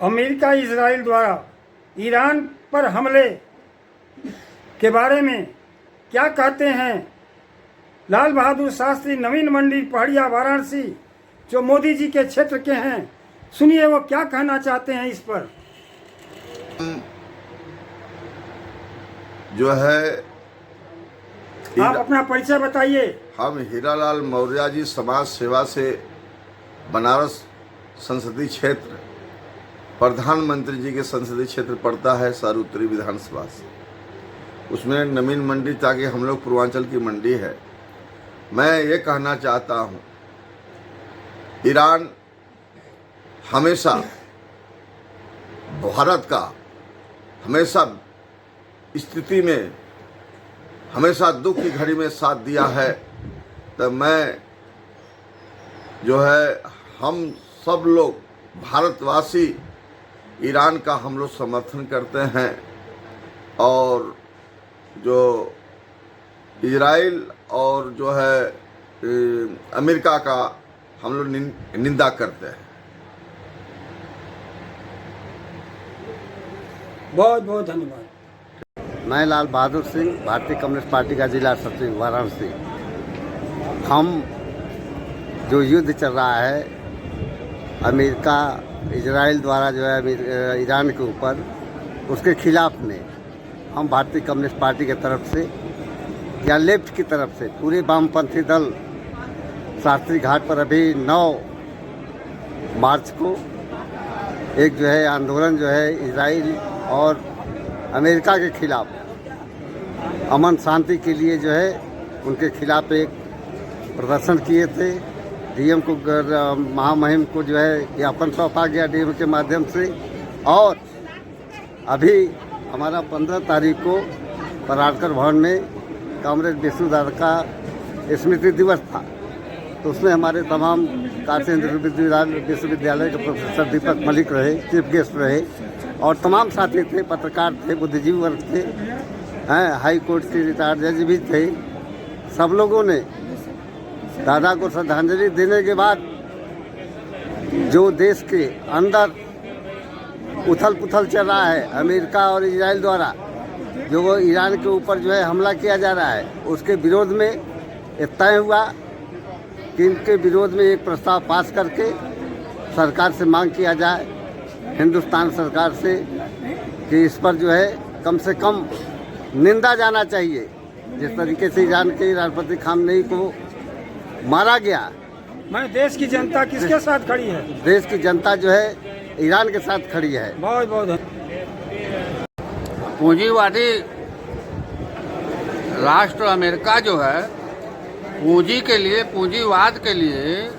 America Israel द्वारा Iran पर हमले के बारे में क्या कहते हैं लाल बहादुर शास्त्री नवीन मंडी पहाड़िया वाराणसी, जो मोदी जी के क्षेत्र के हैं। सुनिए वो क्या कहना चाहते हैं इस पर। जो है आप अपना परिचय बताइए। हम हीरालाल मौर्य जी समाज सेवा से बनारस संसदीय क्षेत्र, प्रधानमंत्री जी के संसदीय क्षेत्र पड़ता है सर उत्तरी विधानसभा से, उसमें नवीन मंडी ताकि हम लोग पूर्वांचल की मंडी है। मैं ये कहना चाहता हूँ, ईरान हमेशा भारत का हमेशा स्थिति में हमेशा दुख की घड़ी में साथ दिया है। तो मैं जो है हम सब लोग भारतवासी ईरान का हम लोग समर्थन करते हैं, और जो इजराइल और जो है अमेरिका का हम लोग निंदा करते हैं। बहुत बहुत धन्यवाद। मैं लाल बहादुर सिंह, भारतीय कम्युनिस्ट पार्टी का जिला सचिव वाराणसी। हम जो युद्ध चल रहा है अमेरिका इजराइल द्वारा जो है ईरान के ऊपर, उसके खिलाफ में हम भारतीय कम्युनिस्ट पार्टी की तरफ से या लेफ्ट की तरफ से पूरे वामपंथी दल शास्त्री घाट पर अभी 9 मार्च को एक जो है आंदोलन जो है इजराइल और अमेरिका के खिलाफ अमन शांति के लिए जो है उनके खिलाफ एक प्रदर्शन किए थे। डीएम को महामहिम को जो है ज्ञापन सौंपा गया डीएम के माध्यम से, और अभी हमारा 15 तारीख को पराडकर भवन में कॉमरेड विष्णु दादा का स्मृति दिवस था। तो उसमें हमारे तमाम काशी विश्वविद्यालय के प्रोफेसर दीपक मलिक रहे, चीफ गेस्ट रहे, और तमाम साथी थे, पत्रकार थे, बुद्धिजीवी वर्ग थे, हाई कोर्ट के रिटायर्ड जज भी थे। सब लोगों ने दादा को श्रद्धांजलि देने के बाद जो देश के अंदर उथल पुथल चल रहा है अमेरिका और इजराइल द्वारा, जो वो ईरान के ऊपर जो है हमला किया जा रहा है, उसके विरोध में तय हुआ कि इनके विरोध में एक प्रस्ताव पास करके सरकार से मांग किया जाए, हिंदुस्तान सरकार से, कि इस पर जो है कम से कम निंदा जाना चाहिए। जिस तरीके से ईरान के राष्ट्रपति खामनेई को मारा गया। मैं देश की जनता किसके साथ खड़ी है? देश की जनता जो है ईरान के साथ खड़ी है। बहुत बहुत पूंजीवादी राष्ट्र अमेरिका जो है पूंजी के लिए, पूंजीवाद के लिए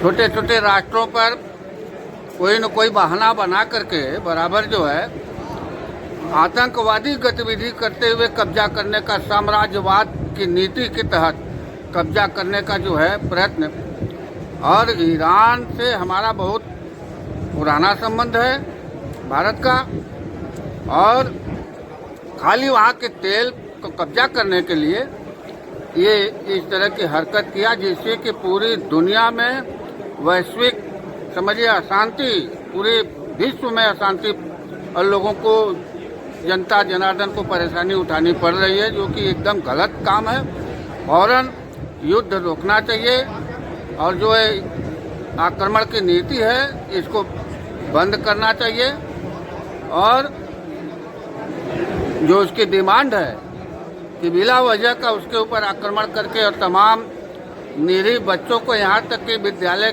छोटे छोटे राष्ट्रों पर कोई न कोई बहाना बना करके बराबर जो है आतंकवादी गतिविधि करते हुए कब्जा करने का, साम्राज्यवाद की नीति के तहत कब्जा करने का जो है प्रयत्न। और ईरान से हमारा बहुत पुराना संबंध है भारत का, और खाली वहाँ के तेल को कब्जा करने के लिए ये इस तरह की हरकत किया, जिससे कि पूरी दुनिया में वैश्विक समझिए अशांति, पूरे विश्व में अशांति, और लोगों को, जनता जनार्दन को परेशानी उठानी पड़ रही है, जो कि एकदम गलत काम है। फौरन युद्ध रोकना चाहिए, और जो है आक्रमण की नीति है इसको बंद करना चाहिए, और जो उसकी डिमांड है कि बिला वजह का उसके ऊपर आक्रमण करके और तमाम निरीह बच्चों को, यहाँ तक कि विद्यालय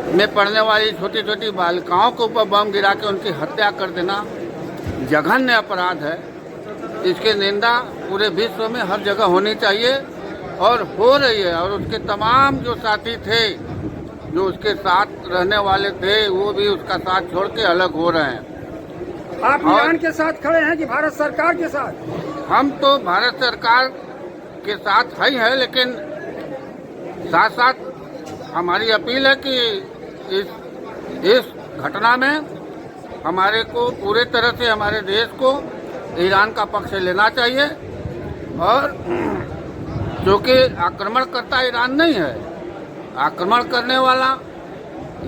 में पढ़ने वाली छोटी छोटी बालिकाओं के ऊपर बम गिरा के उनकी हत्या कर देना जघन्य अपराध है। इसकी निंदा पूरे विश्व में हर जगह होनी चाहिए, और हो रही है। और उसके तमाम जो साथी थे, जो उसके साथ रहने वाले थे, वो भी उसका साथ छोड़ के अलग हो रहे हैं। आप ईरान के साथ खड़े हैं कि भारत सरकार के साथ? हम तो भारत सरकार के साथ ही हैं, लेकिन साथ साथ हमारी अपील है कि इस घटना में हमारे को पूरे तरह से हमारे देश को ईरान का पक्ष लेना चाहिए, और क्योंकि आक्रमण करता ईरान नहीं है, आक्रमण करने वाला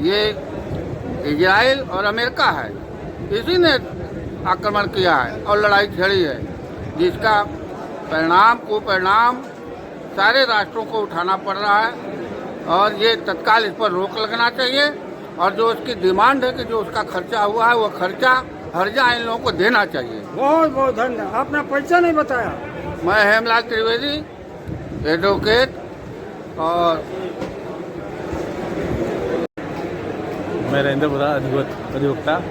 ये इजराइल और अमेरिका है, इसी ने आक्रमण किया है और लड़ाई छेड़ी है, जिसका परिणाम सारे राष्ट्रों को उठाना पड़ रहा है। और ये तत्काल इस पर रोक लगना चाहिए और जो उसकी डिमांड है कि जो उसका खर्चा हुआ है वो खर्चा हर्जा इन लोगों को देना चाहिए। बहुत बहुत धन्यवाद। आपने परिचय नहीं बताया। मैं हेमलाल त्रिवेदी, एडवोकेट। और मैं नरेंद्र बुरा अधिवक्ता।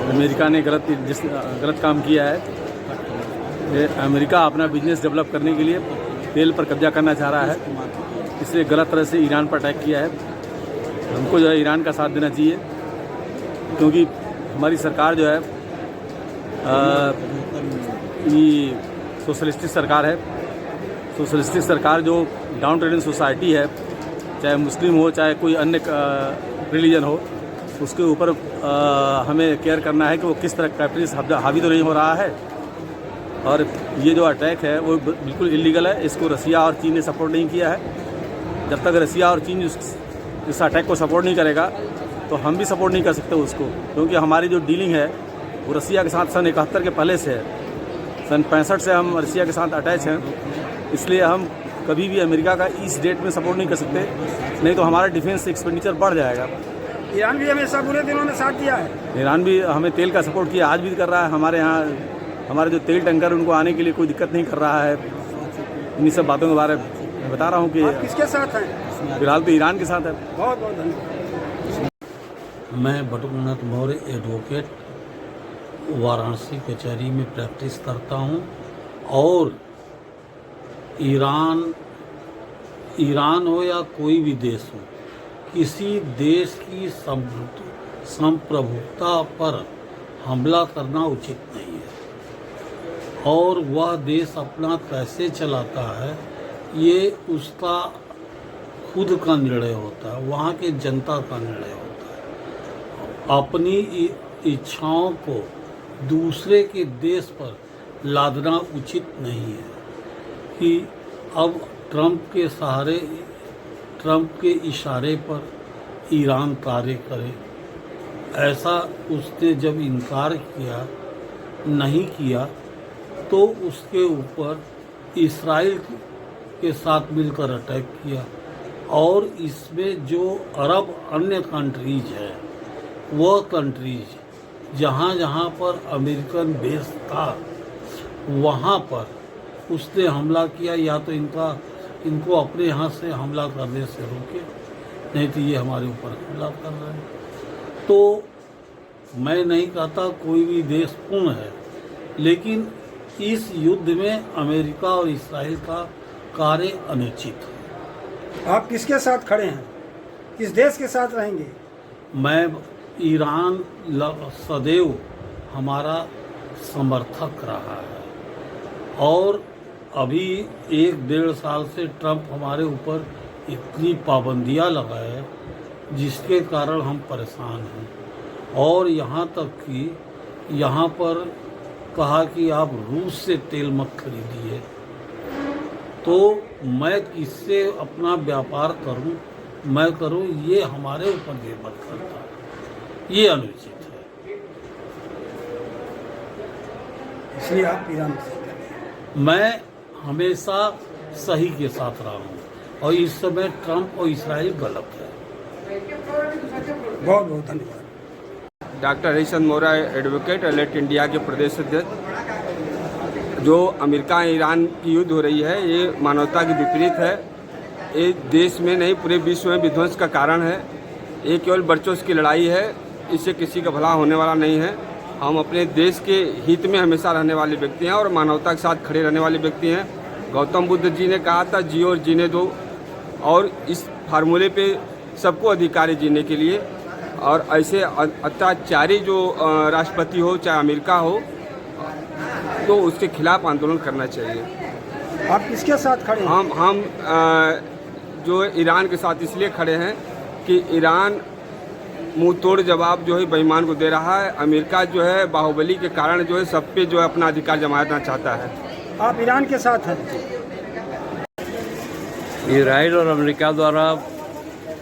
अमेरिका ने गलत काम किया है। ये अमेरिका अपना बिजनेस डेवलप करने के लिए तेल पर कब्जा करना चाह रहा है, इसलिए गलत तरह से ईरान पर अटैक किया है। हमको जो है ईरान का साथ देना चाहिए, क्योंकि हमारी सरकार जो है ये सोशलिस्टिक सरकार है। सोशलिस्टिक सरकार जो डाउन ट्रेडिंग सोसाइटी है, चाहे मुस्लिम हो चाहे कोई अन्य रिलीजन हो, उसके ऊपर हमें केयर करना है कि वो किस तरह कैपिटलिस्ट हावी तो नहीं हो रहा है। और ये जो अटैक है वो बिल्कुल इलीगल है। इसको रसिया और चीन ने सपोर्ट नहीं किया है। जब तक रसिया और चीन इस अटैक को सपोर्ट नहीं करेगा तो हम भी सपोर्ट नहीं कर सकते उसको, क्योंकि हमारी जो डीलिंग है वो रसिया के साथ सन 71 के पहले से है। सन 65 से हम रसिया के साथ अटैच हैं, इसलिए हम कभी भी अमेरिका का इस डेट में सपोर्ट नहीं कर सकते, नहीं तो हमारा डिफेंस एक्सपेंडिचर बढ़ जाएगा। ईरान भी हमेशा बुरे दिनों में साथ दिया है। ईरान भी हमें तेल का सपोर्ट किया, आज भी कर रहा है। हमारे यहाँ हमारे जो तेल टैंकर उनको आने के लिए कोई दिक्कत नहीं कर रहा है। इन्हीं सब बातों के बारे में बता रहा हूँ कि आप किसके साथ हैं? फिलहाल तो ईरान के साथ है। बहुत बहुत धन्यवाद। मैं बटुकनाथ मौर्य एडवोकेट वाराणसी कचहरी में प्रैक्टिस करता हूँ। और ईरान हो या कोई भी देश हो, किसी देश की संप्रभुता पर हमला करना उचित नहीं है। और वह देश अपना कैसे चलाता है ये उसका खुद का निर्णय होता है, वहाँ के जनता का निर्णय होता है। अपनी इच्छाओं को दूसरे के देश पर लादना उचित नहीं है कि अब ट्रंप के इशारे पर ईरान कार्य करे। ऐसा उसने जब इनकार नहीं किया तो उसके ऊपर इस्राइल के साथ मिलकर अटैक किया। और इसमें जो अरब अन्य कंट्रीज है, वह कंट्रीज जहाँ जहाँ पर अमेरिकन बेस था वहाँ पर उसने हमला किया। या तो इनको अपने यहाँ से हमला करने से रोके, नहीं तो ये हमारे ऊपर हमला कर रहे हैं। तो मैं नहीं कहता कोई भी देश पूर्ण है, लेकिन इस युद्ध में अमेरिका और इस्राइल का कार्य अनुचित है। आप किसके साथ खड़े हैं? किस देश के साथ रहेंगे? मैं ईरान सदैव हमारा समर्थक रहा है। और अभी 1-1.5 साल से ट्रंप हमारे ऊपर इतनी पाबंदियां लगाए जिसके कारण हम परेशान हैं। और यहाँ तक कि यहाँ पर कहा कि आप रूस से तेल मत खरीदिए, तो मैं किससे अपना व्यापार करूं, ये हमारे ऊपर निर्भर करता है। ये अनुचित है। इसलिए आप ईरान से? मैं हमेशा सही के साथ रहा हूँ और इस समय ट्रंप और इस्राइल गलत है। बहुत बहुत धन्यवाद। Doctor Harichand Maurya advocate, AILET India के प्रदेश अध्यक्ष। जो अमेरिका ईरान की युद्ध हो रही है ये मानवता के विपरीत है। ये देश में नहीं पूरे विश्व में विध्वंस का कारण है। ये केवल वर्चस्व की लड़ाई है, इससे किसी का भला होने वाला नहीं है। हम अपने देश के हित में हमेशा रहने वाले व्यक्ति हैं और मानवता के साथ खड़े रहने वाले व्यक्ति हैं। गौतम बुद्ध जी ने कहा था जियो और जीने दो, और इस फार्मूले पे सबको अधिकार है जीने के लिए। और ऐसे अत्याचारी जो राष्ट्रपति हो चाहे अमेरिका हो, तो उसके खिलाफ आंदोलन करना चाहिए। आप किसके साथ खड़े हैं? हम जो ईरान के साथ इसलिए खड़े हैं कि ईरान मुंह तोड़ जवाब जो है बेईमान को दे रहा है। अमेरिका जो है बाहुबली के कारण जो है सब पे जो है अपना अधिकार जमाना चाहता है। आप ईरान के साथ हैं? इजराइल और अमेरिका द्वारा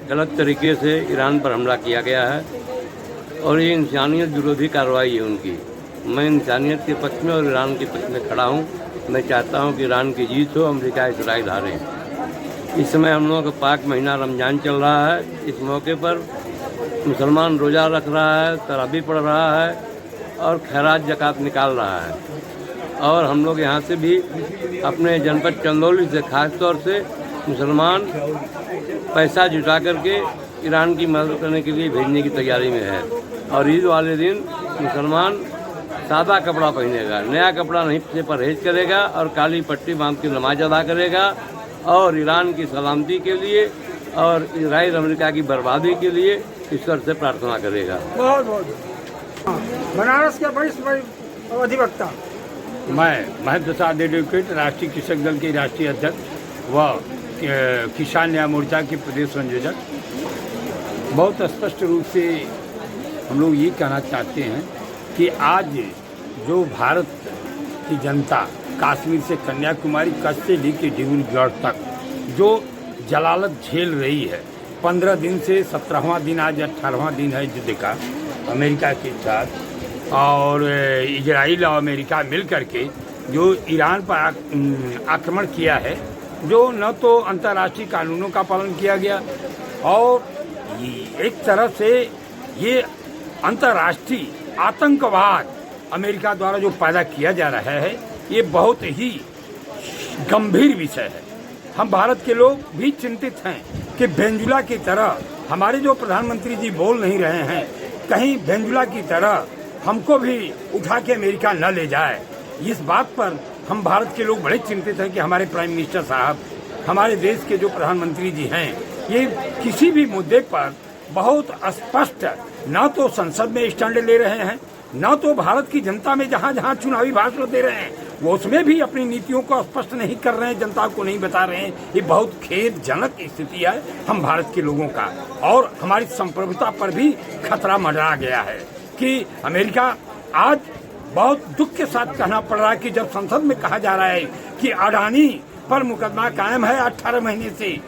गलत तरीके से ईरान पर हमला किया गया है और ये इंसानियत विरोधी कार्रवाई है उनकी। मैं इंसानियत के पक्ष में और ईरान के पक्ष में खड़ा हूँ। मैं चाहता हूँ कि ईरान की जीत हो, अमेरिका इसराइल हारे। इस समय हम लोगों का पाक महीना रमज़ान चल रहा है। इस मौके पर मुसलमान रोज़ा रख रहा है, तरावी पढ़ रहा है और खैरात ज़कात निकाल रहा है। और हम लोग यहाँ से भी अपने जनपद चंदौली से खास तौर से मुसलमान पैसा जुटा करके ईरान की मदद करने के लिए भेजने की तैयारी में है। और ईद वाले दिन मुसलमान सादा कपड़ा पहनेगा, नया कपड़ा नहीं से परहेज करेगा और काली पट्टी बांध के नमाज अदा करेगा और ईरान की सलामती के लिए और इजराइल अमेरिका की बर्बादी के लिए ईश्वर से प्रार्थना करेगा। बहुत बहुत बनारस के वरिष्ठ अधिवक्ता। मैं महंत प्रसाद एडवोकेट, राष्ट्रीय कृषक दल के राष्ट्रीय अध्यक्ष व किसान न्याय मोर्चा के प्रदेश संयोजक, बहुत स्पष्ट रूप से हम लोग ये कहना चाहते हैं कि आज जो भारत की जनता कश्मीर से कन्याकुमारी, कच्छ से लेकर डिब्रूगढ़ तक जो जलालत झेल रही है, 15 दिन से 17वां दिन, आज 18वां दिन है युद्ध का अमेरिका के साथ। और इजराइल और अमेरिका मिल करके जो ईरान पर आक्रमण किया है, जो न तो अंतर्राष्ट्रीय कानूनों का पालन किया गया और एक तरह से ये अंतर्राष्ट्रीय आतंकवाद अमेरिका द्वारा जो पैदा किया जा रहा है, ये बहुत ही गंभीर विषय है। हम भारत के लोग भी चिंतित हैं कि वेनेजुला की तरह हमारे जो प्रधानमंत्री जी बोल नहीं रहे हैं, कहीं वेनेजुला की तरह हमको भी उठा के अमेरिका न ले जाए। इस बात पर हम भारत के लोग बड़े चिंतित हैं कि हमारे प्राइम मिनिस्टर साहब, हमारे देश के जो प्रधानमंत्री जी हैं, ये किसी भी मुद्दे पर बहुत स्पष्ट न तो संसद में स्टैंड ले रहे हैं, न तो भारत की जनता में जहां जहां चुनावी भाषण दे रहे हैं वो उसमें भी अपनी नीतियों को स्पष्ट नहीं कर रहे हैं, जनता को नहीं बता रहे हैं। ये बहुत खेदजनक स्थिति है हम भारत के लोगों का। और हमारी संप्रभुता पर भी खतरा मंडरा गया है कि अमेरिका आज बहुत दुख के साथ कहना पड़ रहा है कि जब संसद में कहा जा रहा है कि अडानी पर मुकदमा कायम है 18 महीने से,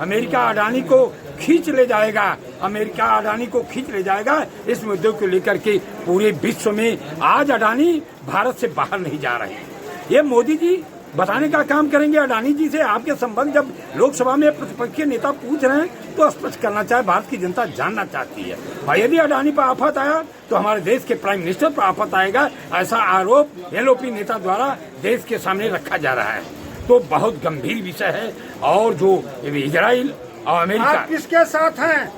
अमेरिका अडानी को खींच ले जाएगा, अमेरिका अडानी को खींच ले जाएगा, इस मुद्दे को लेकर के पूरे विश्व में आज अडानी भारत से बाहर नहीं जा रहे हैं। ये मोदी जी बताने का काम करेंगे अडानी जी से। आपके संबंध जब लोकसभा में प्रतिपक्ष के नेता पूछ रहे हैं तो स्पष्ट करना चाहे, भारत की जनता जानना चाहती है। और यदि अडानी पर आफत आया तो हमारे देश के प्राइम मिनिस्टर पर आफत आएगा, ऐसा आरोप एलओपी नेता द्वारा देश के सामने रखा जा रहा है। तो बहुत गंभीर विषय है। और जो इजराइल और अमेरिका आप किसके साथ हैं?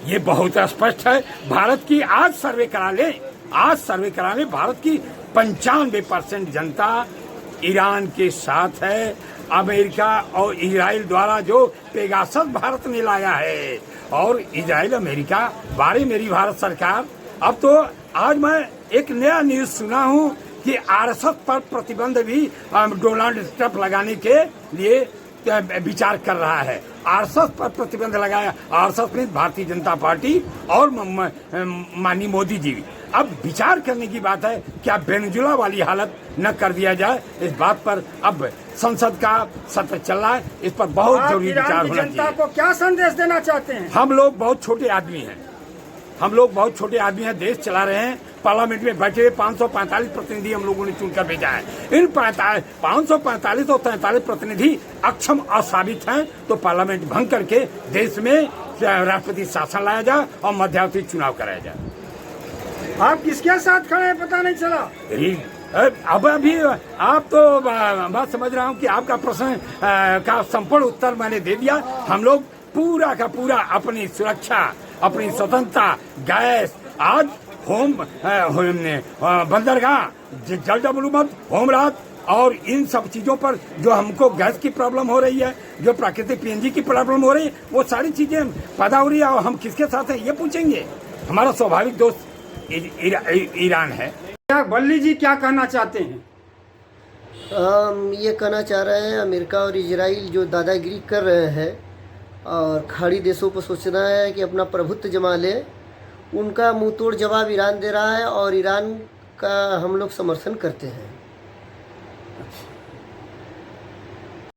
ये बहुत स्पष्ट है। भारत की आज सर्वे करा ले, भारत की 95% जनता ईरान के साथ है। अमेरिका और इजराइल द्वारा जो पेगासस भारत ने लाया है और इजराइल अमेरिका बारे मेरी भारत सरकार। अब तो आज मैं एक नया न्यूज सुना हूँ कि आरएसएस पर प्रतिबंध भी डोनाल्ड ट्रंप लगाने के लिए विचार कर रहा है। आरएसएस पर प्रतिबंध लगाया, आरएसएस में भारतीय जनता पार्टी और माननीय मोदी जी। अब विचार करने की बात है क्या वेनेजुला वाली हालत न कर दिया जाए। इस बात पर अब संसद का सत्र चल रहा है, इस पर बहुत जरूरी विचार होना चाहिए। जनता को क्या संदेश देना चाहते हैं? हम लोग बहुत छोटे आदमी हैं, देश चला रहे हैं। पार्लियामेंट में बैठे हुए 545 प्रतिनिधि हम लोगों ने चुनकर भेजा है। इन 545 और 43 प्रतिनिधि अक्षम असाबित हैं, तो पार्लियामेंट भंग करके देश में राष्ट्रपति शासन लाया जाए और मध्यावधि चुनाव कराया जाए। आप किसके साथ खड़े हैं पता नहीं चला। अब अभी आप तो मैं समझ रहा हूँ कि आपका प्रश्न का संपूर्ण उत्तर मैंने दे दिया। हम लोग पूरा का पूरा अपनी सुरक्षा, अपनी स्वतंत्रता, गैस, आज बंदरगाह, जल डबलूमत, होमरात और इन सब चीजों पर जो हमको गैस की प्रॉब्लम हो रही है, जो प्राकृतिक पीएनजी की प्रॉब्लम हो रही है, वो सारी चीजें पैदा हो रही है। और हम किसके साथ हैं ये पूछेंगे। हमारा स्वाभाविक दोस्त ईरान है। क्या बल्ली जी क्या कहना चाहते हैं? हम ये कहना चाह रहे हैं अमेरिका और इजराइल जो दादागिरी कर रहे हैं और खाड़ी देशों को सोचना है कि अपना प्रभुत्व जमा ले, उनका मुंह तोड़ जवाब ईरान दे रहा है और ईरान का हम लोग समर्थन करते हैं।